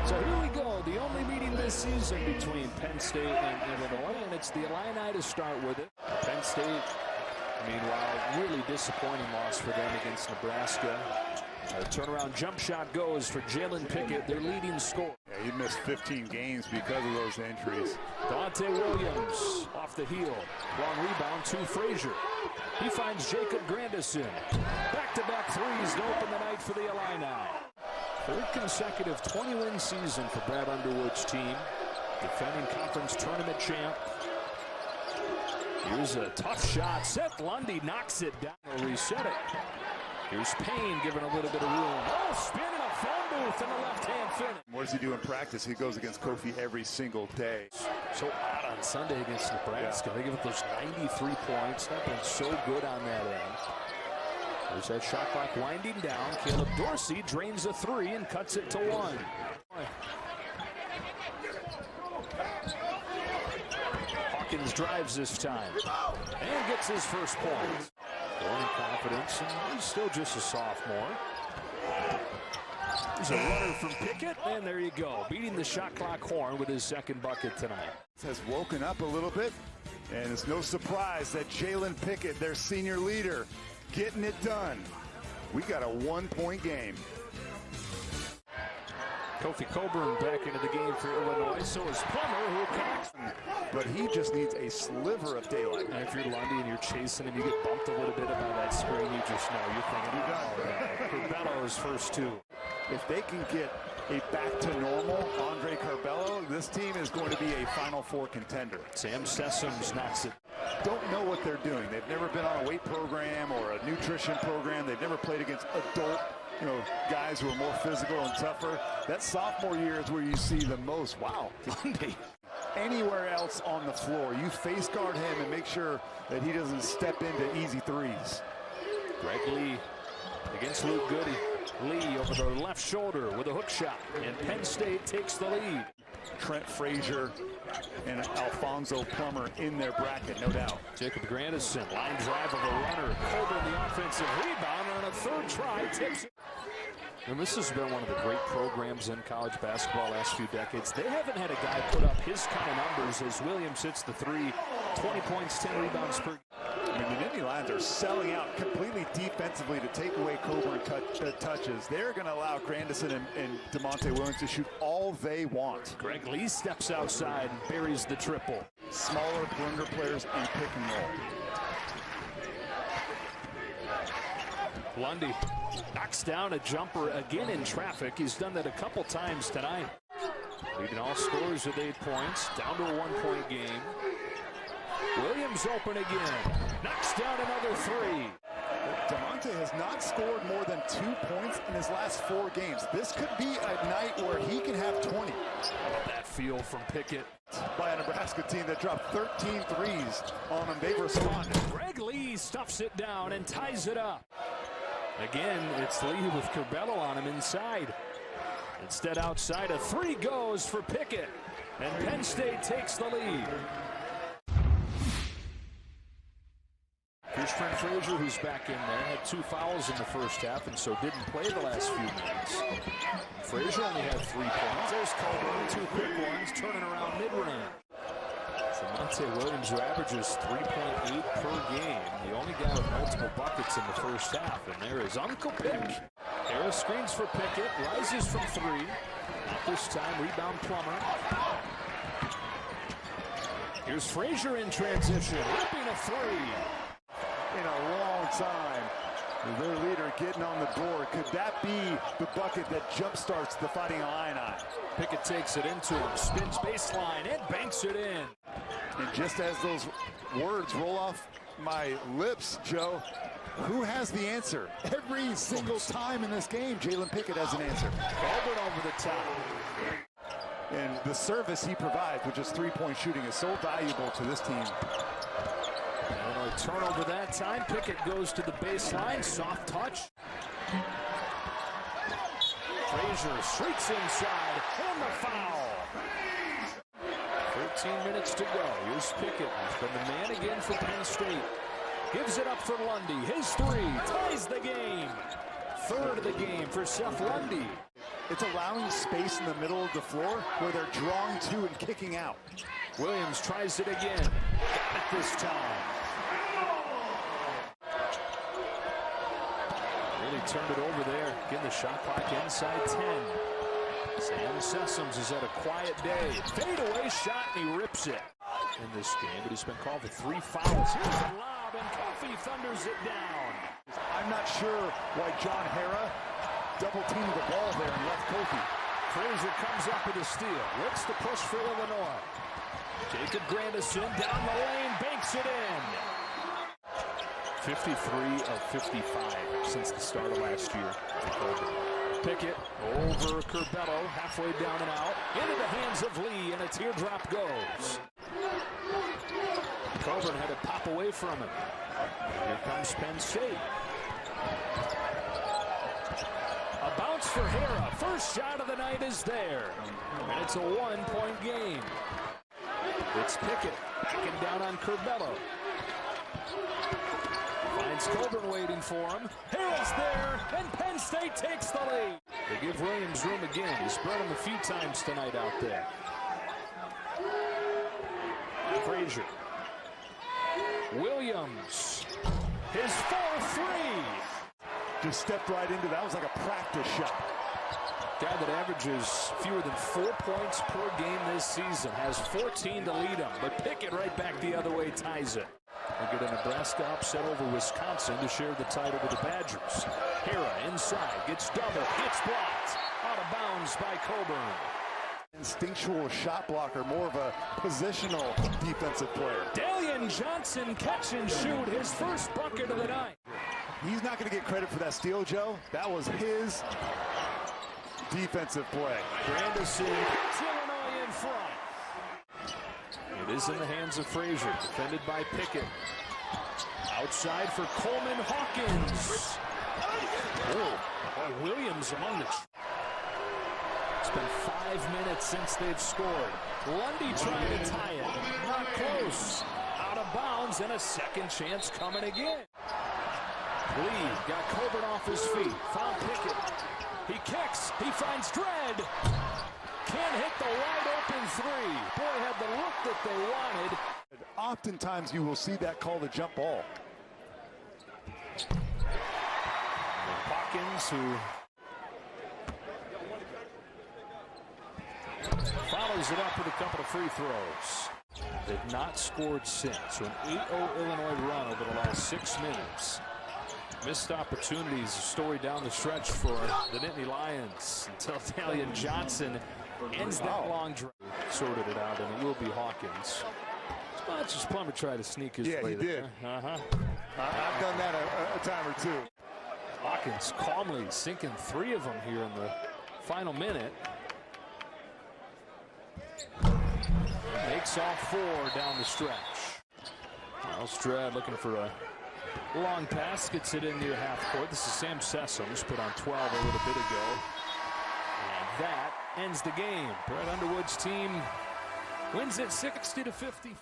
So here we go, the only meeting this season between Penn State and Illinois, and it's the Illini to start with it. Penn State, meanwhile, really disappointing loss for them against Nebraska. A turnaround jump shot goes for Jalen Pickett, their leading scorer. Yeah, he missed 15 games because of those injuries. Dante Williams off the heel. Long rebound to Frazier. He finds Jacob Grandison. Back-to-back threes to open the night for the Illini. Third consecutive 20-win season for Brad Underwood's team. Defending conference tournament champ. Here's a tough shot. Seth Lundy knocks it down. They'll reset it. Here's Payne giving a little bit of room. Oh, spin in a phone booth in the left-hand finish. What does he do in practice? He goes against Kofi every single day. So odd on Sunday against Nebraska. They give up those 93 points. They've been so good on that end. There's that shot clock winding down. Caleb Dorsey drains a three and cuts it to one. Hawkins drives this time and gets his first point. Growing confidence, and he's still just a sophomore. There's a runner from Pickett, and there you go. Beating the shot clock horn with his second bucket tonight. Has woken up a little bit, and it's no surprise that Jalen Pickett, their senior leader, getting it done. We got a one-point game. Kofi Coburn back into the game for Illinois. So is Plummer, who connects. But he just needs a sliver of daylight. And if you're Lundy and you're chasing him, you get bumped a little bit by that screen. You just know. You're thinking, Corbello's first two. If they can get a back to normal Andre Corbello, this team is going to be a Final Four contender. Sam Sessoms knocks it. Don't know what they're doing. They've never been on a weight program or a nutrition program. They've never played against adult, guys who are more physical and tougher. That sophomore year is where you see the most. Wow. Anywhere else on the floor, you face guard him and make sure that he doesn't step into easy threes. Greg Lee against Luke Goody. Lee over the left shoulder with a hook shot, and Penn State takes the lead. Trent Frazier and Alfonso Plummer in their bracket, no doubt. Jacob Grandison, line drive of a runner. Coburn the offensive rebound on a third try, tips it. And this has been one of the great programs in college basketball last few decades. They haven't had a guy put up his kind of numbers as Williams hits the three. 20 points, 10 rebounds per. I mean, the Nittany Lions are selling out completely defensively to take away Coburn touches. They're going to allow Grandison and DeMonte Williams to shoot all they want. Greg Lee steps outside and buries the triple. Smaller perimeter players and pick and roll. Lundy knocks down a jumper again in traffic. He's done that a couple times tonight. Leading all scorers with 8 points. Down to a one-point game. Williams open again. Knocks down another three. DeMonte has not scored more than 2 points in his last 4 games. This could be a night where he can have 20. That feel from Pickett. By a Nebraska team that dropped 13 threes on him. They've responded. Greg Lee stuffs it down and ties it up. Again, it's Lee with Corbello on him inside. Instead, outside, a three goes for Pickett. And Penn State takes the lead. Here's Trent Frazier, who's back in there. Had 2 fouls in the first half, and so didn't play the last few minutes. Frazier only had 3 points. There's Coburn, 2 quick ones, turning around mid-range. Monte Williams, who averages 3.8 per game, the only guy with multiple buckets in the first half. And there is Uncle Pick. Harris screens for Pickett, rises from 3. Not this time, rebound Plummer. Here's Frazier in transition, ripping a 3. In a long time, their leader getting on the board. Could that be the bucket that jumpstarts the Fighting Illini? Pickett takes it into him, spins baseline, and banks it in. And just as those words roll off my lips, Joe, who has the answer? Every single time in this game, Jalen Pickett has an answer. Coburn over the top. And the service he provides, which is three-point shooting, is so valuable to this team. And a turnover that time. Pickett goes to the baseline. Soft touch. Frazier streaks inside. And the foul. 13 minutes to go. Here's Pickett. He's been the man again for Penn State. Gives it up for Lundy. His 3 ties the game. Third of the game for Seth Lundy. It's allowing space in the middle of the floor where they're drawing to and kicking out. Williams tries it again. Got it this time. Really turned it over there. Getting the shot clock inside 10. Sam Sessoms is at a quiet day. Fadeaway shot, and he rips it in this game, but he's been called for 3 fouls. Here's the lob, and Coffey thunders it down. I'm not sure why John Hara double-teamed the ball there and left Kofi. Frazier comes up with a steal. Looks to push for Illinois. Jacob Grandison down the lane, banks it in. 53 of 55 since the start of last year. Pickett over Curbelo, halfway down and out. Into the hands of Lee, and a teardrop goes. Coburn had to pop away from him. Here comes Penn State. A bounce for Hara. First shot of the night is there. And it's a 1-point game. It's Pickett backing down on Curbelo. Finds Coburn waiting for him. Hara's there, and Penn State takes the lead. They give Williams room again. He's brought him a few times tonight out there. Frazier. Williams. His full 3. Just stepped right into that. It was like a practice shot. Guy that averages fewer than 4 points per game this season. Has 14 to lead him, but Pickett right back the other way ties it. They get a Nebraska upset over Wisconsin to share the title with the Badgers. Hara inside, gets double, gets blocked. Out of bounds by Coburn. Instinctual shot blocker, more of a positional defensive player. Dalian Johnson catch and shoot, his first bucket of the night. He's not going to get credit for that steal, Joe. That was his defensive play. Grandison puts Illinois in front. It is in the hands of Frazier, defended by Pickett. Outside for Coleman Hawkins. Oh, Williams among the... It's been 5 minutes since they've scored. Lundy trying to tie it. Not close. Out of bounds, and a second chance coming again. Lee got Coburn off his feet. Found Pickett. He kicks. He finds Dredd. Can't hit the wide open 3. Boy, had the look that they wanted. Oftentimes you will see that call the jump ball. Hawkins, who follows it up with a couple of free throws. They've not scored since. So an 8-0 Illinois run over the last 6 minutes. Missed opportunities, a story down the stretch for the Nittany Lions until Dalian Johnson ends that long drive. Sorted it out, and it will be Hawkins. As much as Plummer tried to sneak his way there. I've done that a time or two. Hawkins calmly sinking 3 of them here in the final minute. Makes off 4 down the stretch. Miles Dredd looking for a long pass, gets it in near half court. This is Sam Sessoms, put on 12 a little bit ago. And that ends the game. Brett Underwood's team wins it 60-55.